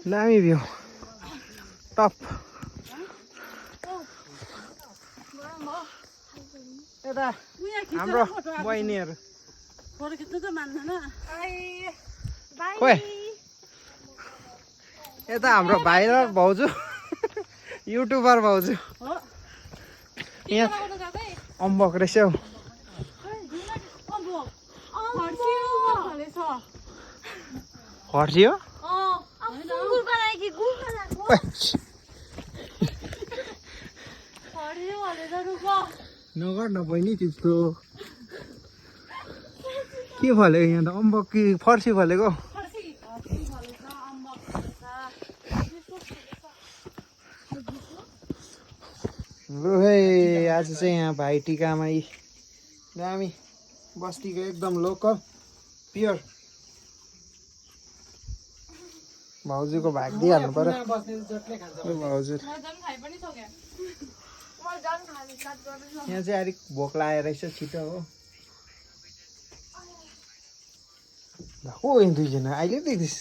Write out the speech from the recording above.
दामी view top यता हाम्रो बहिनीहरू खोइ यता हाम्रो भाइ र भाउजू युट्युबर भाउजू यहाँ अम्बक रहेछ हौ हर्सियो नगर न बहिनी त्यस्तो के फलेको यहाँ त अम्बक कि फर्सी फलेको आज चाहिँ यहाँ भाइ टिकामा दामी बस्तीको एकदम लोकल प्योर भाउजूको भाग दिइहाल्नु पर्यो भाउजू यहाँ चाहिँ अलिक भोक लागेर रहेछ छिटो हो दुईजना अहिले देख्दैछ